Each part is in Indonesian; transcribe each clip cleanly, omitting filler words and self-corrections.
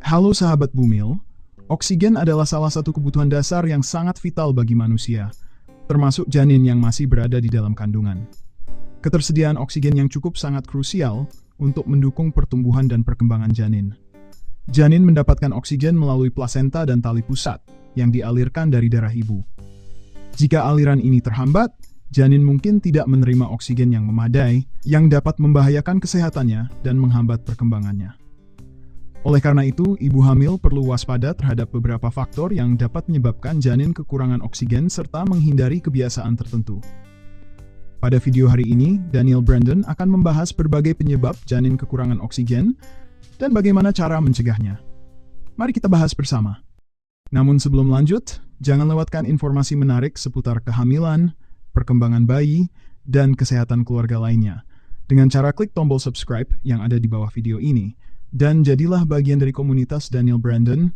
Halo sahabat Bumil, oksigen adalah salah satu kebutuhan dasar yang sangat vital bagi manusia, termasuk janin yang masih berada di dalam kandungan. Ketersediaan oksigen yang cukup sangat krusial untuk mendukung pertumbuhan dan perkembangan janin. Janin mendapatkan oksigen melalui plasenta dan tali pusat yang dialirkan dari darah ibu. Jika aliran ini terhambat, janin mungkin tidak menerima oksigen yang memadai yang dapat membahayakan kesehatannya dan menghambat perkembangannya. Oleh karena itu, ibu hamil perlu waspada terhadap beberapa faktor yang dapat menyebabkan janin kekurangan oksigen serta menghindari kebiasaan tertentu. Pada video hari ini, Daniel Brandon akan membahas berbagai penyebab janin kekurangan oksigen dan bagaimana cara mencegahnya. Mari kita bahas bersama. Namun sebelum lanjut, jangan lewatkan informasi menarik seputar kehamilan, perkembangan bayi, dan kesehatan keluarga lainnya dengan cara klik tombol subscribe yang ada di bawah video ini. Dan jadilah bagian dari komunitas Daniel Brandon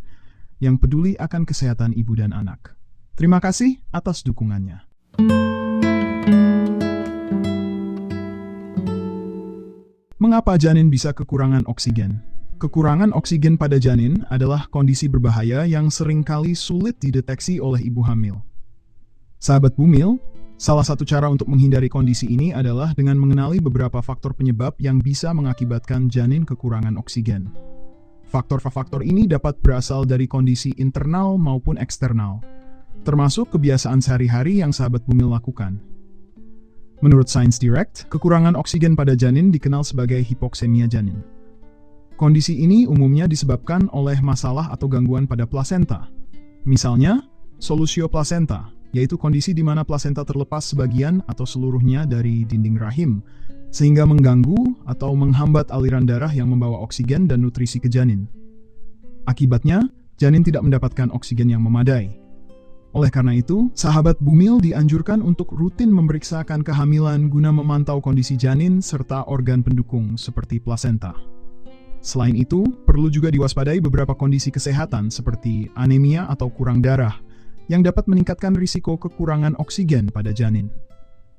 yang peduli akan kesehatan ibu dan anak. Terima kasih atas dukungannya. Mengapa janin bisa kekurangan oksigen? Kekurangan oksigen pada janin adalah kondisi berbahaya yang seringkali sulit dideteksi oleh ibu hamil. Sahabat Bumil, salah satu cara untuk menghindari kondisi ini adalah dengan mengenali beberapa faktor penyebab yang bisa mengakibatkan janin kekurangan oksigen. Faktor-faktor ini dapat berasal dari kondisi internal maupun eksternal, termasuk kebiasaan sehari-hari yang sahabat Bumil lakukan. Menurut Science Direct, kekurangan oksigen pada janin dikenal sebagai hipoksemia janin. Kondisi ini umumnya disebabkan oleh masalah atau gangguan pada plasenta. Misalnya, solusio plasenta, yaitu kondisi di mana plasenta terlepas sebagian atau seluruhnya dari dinding rahim, sehingga mengganggu atau menghambat aliran darah yang membawa oksigen dan nutrisi ke janin. Akibatnya, janin tidak mendapatkan oksigen yang memadai. Oleh karena itu, sahabat Bumil dianjurkan untuk rutin memeriksakan kehamilan guna memantau kondisi janin serta organ pendukung seperti plasenta. Selain itu, perlu juga diwaspadai beberapa kondisi kesehatan seperti anemia atau kurang darah, yang dapat meningkatkan risiko kekurangan oksigen pada janin.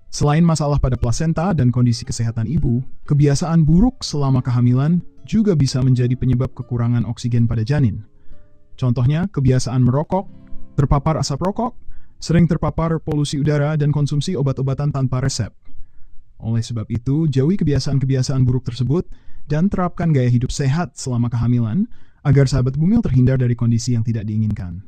Selain masalah pada plasenta dan kondisi kesehatan ibu, kebiasaan buruk selama kehamilan juga bisa menjadi penyebab kekurangan oksigen pada janin. Contohnya, kebiasaan merokok, terpapar asap rokok, sering terpapar polusi udara, dan konsumsi obat-obatan tanpa resep. Oleh sebab itu, jauhi kebiasaan-kebiasaan buruk tersebut dan terapkan gaya hidup sehat selama kehamilan agar sahabat Bumil terhindar dari kondisi yang tidak diinginkan.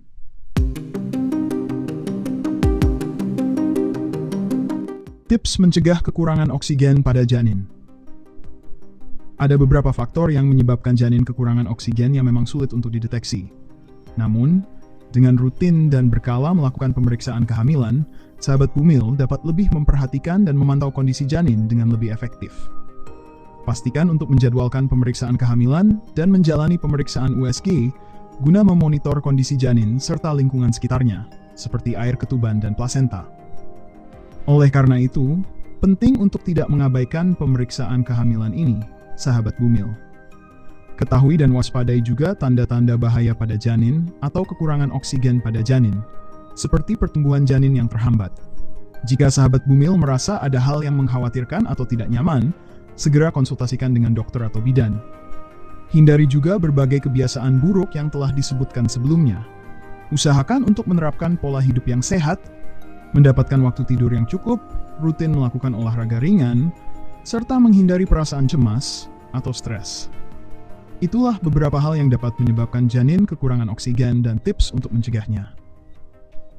Tips mencegah kekurangan oksigen pada janin. Ada beberapa faktor yang menyebabkan janin kekurangan oksigen yang memang sulit untuk dideteksi. Namun, dengan rutin dan berkala melakukan pemeriksaan kehamilan, sahabat Bumil dapat lebih memperhatikan dan memantau kondisi janin dengan lebih efektif. Pastikan untuk menjadwalkan pemeriksaan kehamilan dan menjalani pemeriksaan USG guna memonitor kondisi janin serta lingkungan sekitarnya, seperti air ketuban dan plasenta. Oleh karena itu, penting untuk tidak mengabaikan pemeriksaan kehamilan ini, sahabat Bumil. Ketahui dan waspadai juga tanda-tanda bahaya pada janin atau kekurangan oksigen pada janin, seperti pertumbuhan janin yang terhambat. Jika sahabat Bumil merasa ada hal yang mengkhawatirkan atau tidak nyaman, segera konsultasikan dengan dokter atau bidan. Hindari juga berbagai kebiasaan buruk yang telah disebutkan sebelumnya. Usahakan untuk menerapkan pola hidup yang sehat, mendapatkan waktu tidur yang cukup, rutin melakukan olahraga ringan, serta menghindari perasaan cemas atau stres. Itulah beberapa hal yang dapat menyebabkan janin kekurangan oksigen dan tips untuk mencegahnya.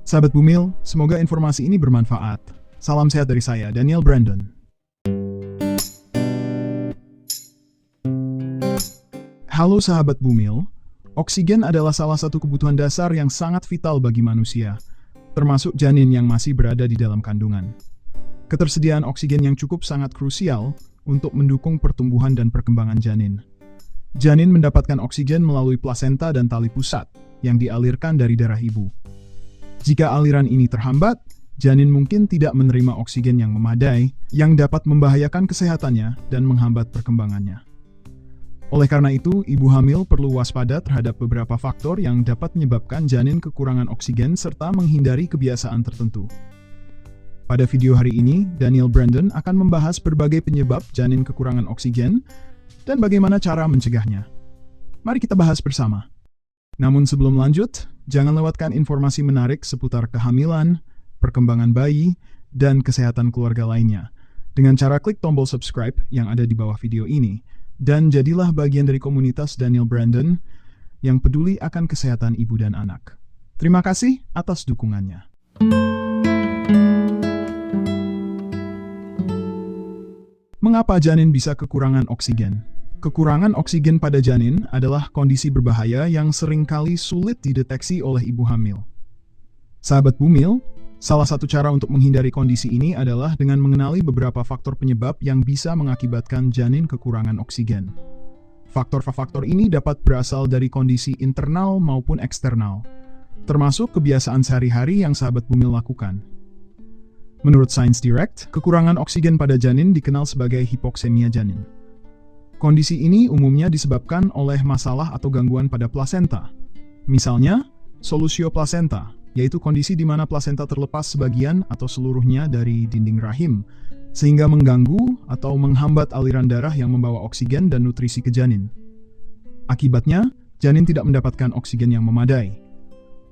Sahabat Bumil, semoga informasi ini bermanfaat. Salam sehat dari saya, Daniel Brandon. Halo sahabat Bumil, oksigen adalah salah satu kebutuhan dasar yang sangat vital bagi manusia, termasuk janin yang masih berada di dalam kandungan. Ketersediaan oksigen yang cukup sangat krusial untuk mendukung pertumbuhan dan perkembangan janin. Janin mendapatkan oksigen melalui plasenta dan tali pusat yang dialirkan dari darah ibu. Jika aliran ini terhambat, janin mungkin tidak menerima oksigen yang memadai yang dapat membahayakan kesehatannya dan menghambat perkembangannya. Oleh karena itu, ibu hamil perlu waspada terhadap beberapa faktor yang dapat menyebabkan janin kekurangan oksigen serta menghindari kebiasaan tertentu. Pada video hari ini, Daniel Brandon akan membahas berbagai penyebab janin kekurangan oksigen dan bagaimana cara mencegahnya. Mari kita bahas bersama. Namun sebelum lanjut, jangan lewatkan informasi menarik seputar kehamilan, perkembangan bayi, dan kesehatan keluarga lainnya dengan cara klik tombol subscribe yang ada di bawah video ini. Dan jadilah bagian dari komunitas Daniel Brandon yang peduli akan kesehatan ibu dan anak. Terima kasih atas dukungannya. Mengapa janin bisa kekurangan oksigen? Kekurangan oksigen pada janin adalah kondisi berbahaya yang seringkali sulit dideteksi oleh ibu hamil. Sahabat Bumil, salah satu cara untuk menghindari kondisi ini adalah dengan mengenali beberapa faktor penyebab yang bisa mengakibatkan janin kekurangan oksigen. Faktor-faktor ini dapat berasal dari kondisi internal maupun eksternal, termasuk kebiasaan sehari-hari yang sahabat Bumil lakukan. Menurut Science Direct, kekurangan oksigen pada janin dikenal sebagai hipoksemia janin. Kondisi ini umumnya disebabkan oleh masalah atau gangguan pada plasenta. Misalnya, solusio plasenta, yaitu kondisi di mana plasenta terlepas sebagian atau seluruhnya dari dinding rahim, sehingga mengganggu atau menghambat aliran darah yang membawa oksigen dan nutrisi ke janin. Akibatnya, janin tidak mendapatkan oksigen yang memadai.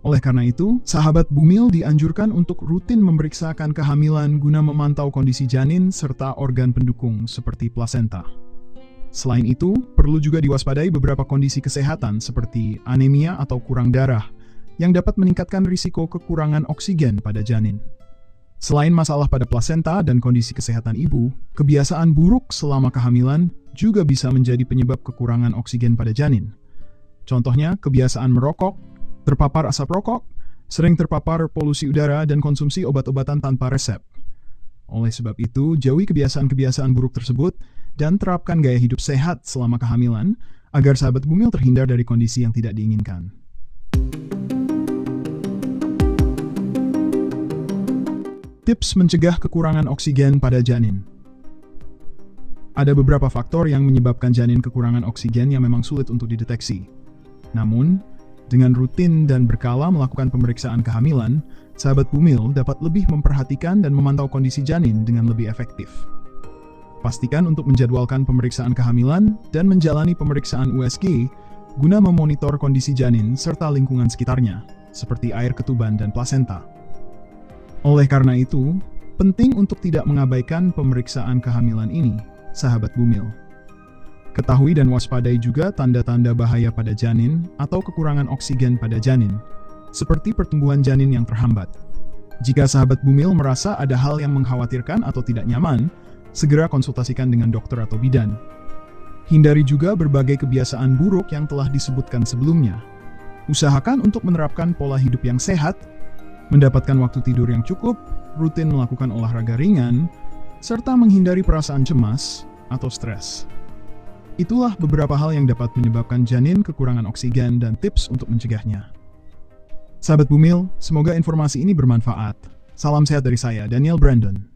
Oleh karena itu, sahabat Bumil dianjurkan untuk rutin memeriksakan kehamilan guna memantau kondisi janin serta organ pendukung seperti plasenta. Selain itu, perlu juga diwaspadai beberapa kondisi kesehatan seperti anemia atau kurang darah yang dapat meningkatkan risiko kekurangan oksigen pada janin. Selain masalah pada plasenta dan kondisi kesehatan ibu, kebiasaan buruk selama kehamilan juga bisa menjadi penyebab kekurangan oksigen pada janin. Contohnya, kebiasaan merokok, terpapar asap rokok, sering terpapar polusi udara, dan konsumsi obat-obatan tanpa resep. Oleh sebab itu, jauhi kebiasaan-kebiasaan buruk tersebut dan terapkan gaya hidup sehat selama kehamilan agar sahabat Bumil terhindar dari kondisi yang tidak diinginkan. Tips mencegah kekurangan oksigen pada janin. Ada beberapa faktor yang menyebabkan janin kekurangan oksigen yang memang sulit untuk dideteksi. Namun, dengan rutin dan berkala melakukan pemeriksaan kehamilan, sahabat Bumil dapat lebih memperhatikan dan memantau kondisi janin dengan lebih efektif. Pastikan untuk menjadwalkan pemeriksaan kehamilan dan menjalani pemeriksaan USG guna memonitor kondisi janin serta lingkungan sekitarnya, seperti air ketuban dan plasenta. Oleh karena itu, penting untuk tidak mengabaikan pemeriksaan kehamilan ini, sahabat Bumil. Ketahui dan waspadai juga tanda-tanda bahaya pada janin atau kekurangan oksigen pada janin, seperti pertumbuhan janin yang terhambat. Jika sahabat Bumil merasa ada hal yang mengkhawatirkan atau tidak nyaman, segera konsultasikan dengan dokter atau bidan. Hindari juga berbagai kebiasaan buruk yang telah disebutkan sebelumnya. Usahakan untuk menerapkan pola hidup yang sehat, mendapatkan waktu tidur yang cukup, rutin melakukan olahraga ringan, serta menghindari perasaan cemas atau stres. Itulah beberapa hal yang dapat menyebabkan janin kekurangan oksigen dan tips untuk mencegahnya. Sahabat Bumil, semoga informasi ini bermanfaat. Salam sehat dari saya, Daniel Brandon.